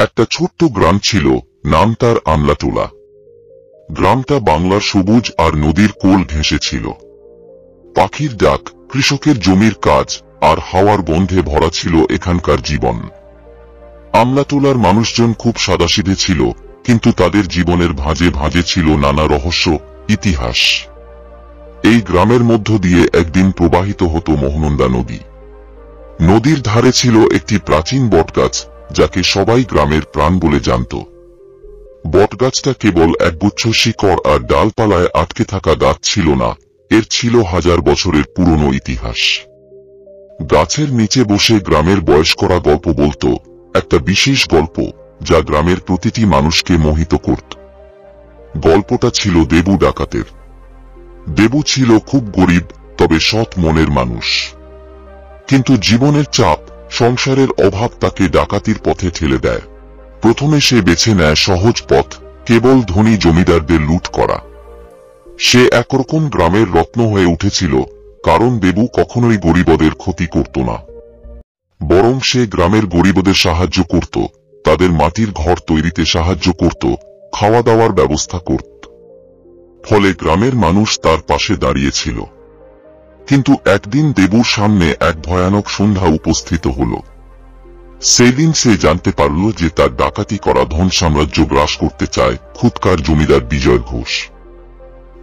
একটা ছোট্ট গ্রাম ছিল, নাম তার আমলাটোলা। গ্রামটা বাংলার সবুজ আর নদীর কোল ঘেঁষে ছিল। পাখির ডাক, কৃষকের জমির কাজ আর হাওয়ার গন্ধে ভরা ছিল এখানকার জীবন। আমলাটোলার মানুষজন খুব সাদাসিধে ছিল, কিন্তু তাদের জীবনের ভাঁজে ভাঁজে ছিল নানা রহস্য, ইতিহাস। এই গ্রামের মধ্য দিয়ে একদিন প্রবাহিত হতো মহানন্দা নদী। নদীর ধারে ছিল একটি প্রাচীন বটগাছ, যাকে সবাই গ্রামের প্রাণ বলে জানত। বটগাছটা কেবল একগুচ্ছ শিকড় আর ডালপালায় আটকে থাকা গাছ ছিল না, এর ছিল হাজার বছরের পুরনো ইতিহাস। গাছের নিচে বসে গ্রামের বয়স্করা গল্প বলত, একটা বিশেষ গল্প যা গ্রামের প্রতিটি মানুষকে মোহিত করত। গল্পটা ছিল দেবু ডাকাতের। দেবু ছিল খুব গরিব, তবে সৎ মনের মানুষ। কিন্তু জীবনের চাপ, সংসারের অভাব তাকে ডাকাতির পথে ঠেলে দেয়। প্রথমে সে বেছে নেয় সহজ পথ, কেবল ধনী জমিদারদের লুট করা। সে একরকম গ্রামের রত্ন হয়ে উঠেছিল, কারণ দেবু কখনোই গরিবদের ক্ষতি করত না, বরং সে গ্রামের গরিবদের সাহায্য করত, তাদের মাটির ঘর তৈরিতে সাহায্য করত, খাওয়া দাওয়ার ব্যবস্থা করত। ফলে গ্রামের মানুষ তার পাশে দাঁড়িয়েছিল। কিন্তু একদিন দেবুর সামনে এক ভয়ানক সন্ধ্যা উপস্থিত হল। সেদিন সে জানতে পারল যে তার ডাকাতি করা ধন সাম্রাজ্য গ্রাস করতে চায় খুদকার জমিদার বিজয় ঘোষ।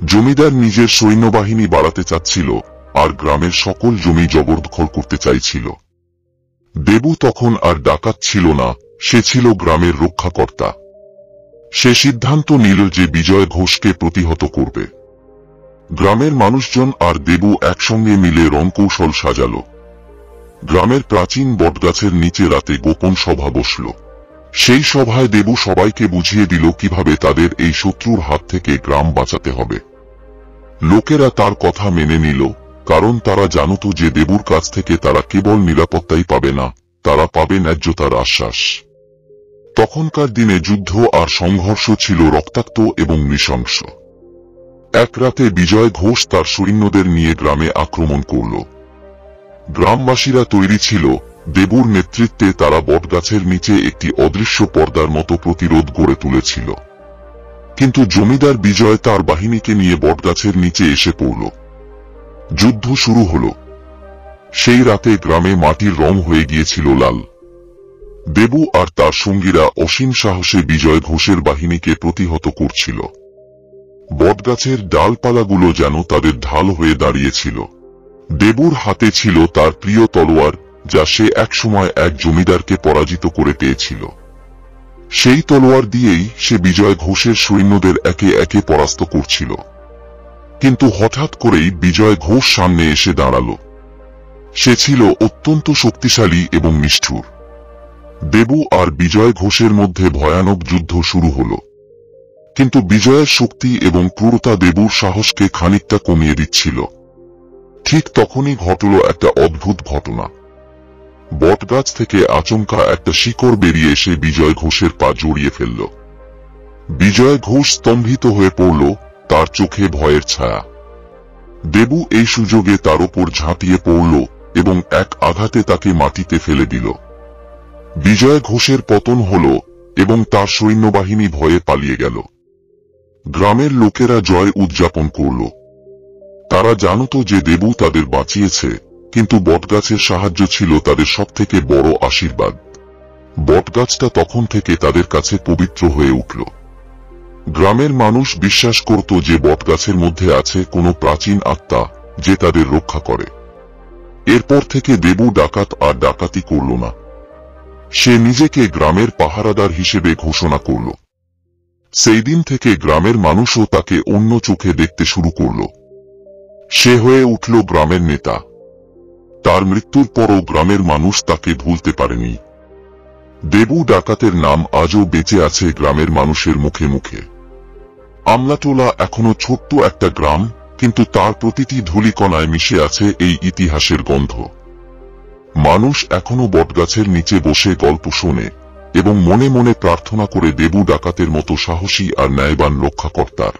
জমিদার নিজের সৈন্যবাহিনী বাড়াতে চাচ্ছিল, আর গ্রামের সকল জমি জবরদখল করতে চাইছিল। দেবু তখন আর ডাকাত ছিল না, সে ছিল গ্রামের রক্ষাকর্তা। সে সিদ্ধান্ত নিল যে বিজয় ঘোষকে প্রতিহত করবে। গ্রামের মানুষজন আর দেবু একসঙ্গে মিলে রণকৌশল সাজাল। গ্রামের প্রাচীন বটগাছের নিচে রাতে গোপন সভা বসল। সেই সভায় দেবু সবাইকে বুঝিয়ে দিল কিভাবে তাদের এই শত্রুর হাত থেকে গ্রাম বাঁচাতে হবে। লোকেরা তার কথা মেনে নিল, কারণ তারা জানত যে দেবুর কাছ থেকে তারা কেবল নিরাপত্তাই পাবে না, তারা পাবে ন্যায্যতার আশ্বাস। তখনকার দিনে যুদ্ধ আর সংঘর্ষ ছিল রক্তাক্ত এবং নৃশংস। এক রাতে বিজয় ঘোষ তার সৈন্যদের নিয়ে গ্রামে আক্রমণ করল। গ্রামবাসীরা তৈরি ছিল, দেবুর নেতৃত্বে তারা বটগাছের নিচে একটি অদৃশ্য পর্দার মতো প্রতিরোধ গড়ে তুলেছিল। কিন্তু জমিদার বিজয় তার বাহিনীকে নিয়ে বটগাছের নিচে এসে পড়ল। যুদ্ধ শুরু হল। সেই রাতে গ্রামে মাটির রং হয়ে গিয়েছিল লাল। দেবু আর তার সঙ্গীরা অসীম সাহসে বিজয় ঘোষের বাহিনীকে প্রতিহত করছিল। বটগাছের ডালপালাগুলো যেন তাদের ঢাল হয়ে দাঁড়িয়েছিল। দেবুর হাতে ছিল তার প্রিয় তলোয়ার, যা সে একসময় এক জমিদারকে পরাজিত করে পেয়েছিল। সেই তলোয়ার দিয়েই সে বিজয় ঘোষের সৈন্যদের একে একে পরাস্ত করছিল। কিন্তু হঠাৎ করেই বিজয় ঘোষ সামনে এসে দাঁড়াল। সে ছিল অত্যন্ত শক্তিশালী এবং নিষ্ঠুর। দেবু আর বিজয় ঘোষের মধ্যে ভয়ানক যুদ্ধ শুরু হল। কিন্তু বিজয়ের শক্তি এবং ক্রূরতা দেবুর সাহসকে খানিকটা কমিয়ে দিচ্ছিল। ঠিক তখনই ঘটল একটা অদ্ভুত ঘটনা। বটগাছ থেকে আচমকা একটা শিকড় বেরিয়ে এসে বিজয় ঘোষের পা জড়িয়ে ফেলল। বিজয় ঘোষ স্তম্ভিত হয়ে পড়ল, তার চোখে ভয়ের ছায়া। দেবু এই সুযোগে তার উপর ঝাঁপিয়ে পড়ল এবং এক আঘাতে তাকে মাটিতে ফেলে দিল। বিজয় ঘোষের পতন হল এবং তার সৈন্যবাহিনী ভয়ে পালিয়ে গেল। গ্রামের লোকেরা জয় উদযাপন করল। তারা জানত যে দেবু তাদের বাঁচিয়েছে, কিন্তু বটগাছের সাহায্য ছিল তাদের সবথেকে বড় আশীর্বাদ। বটগাছটা তখন থেকে তাদের কাছে পবিত্র হয়ে উঠল। গ্রামের মানুষ বিশ্বাস করত যে বটগাছের মধ্যে আছে কোনো প্রাচীন আত্মা, যে তাদের রক্ষা করে। এরপর থেকে দেবু ডাকাত আর ডাকাতি করল না। সে নিজেকে গ্রামের পাহারাদার হিসেবে ঘোষণা করল। সেই দিন থেকে গ্রামের মানুষও তাকে অন্য চোখে দেখতে শুরু করল। সে হয়ে উঠল গ্রামের নেতা। তার মৃত্যুর পরও গ্রামের মানুষ তাকে ভুলতে পারেনি। দেবু ডাকাতের নাম আজও বেঁচে আছে গ্রামের মানুষের মুখে মুখে। আমলাটোলা এখনো ছোট্ট একটা গ্রাম, কিন্তু তার প্রতিটি ধূলিকণায় মিশে আছে এই ইতিহাসের গন্ধ। মানুষ এখনো বটগাছের নিচে বসে গল্প শোনে এবং মনে মনে প্রার্থনা করে দেবু ডাকাতের মতো সাহসী আর ন্যায়বান রক্ষাকর্তার।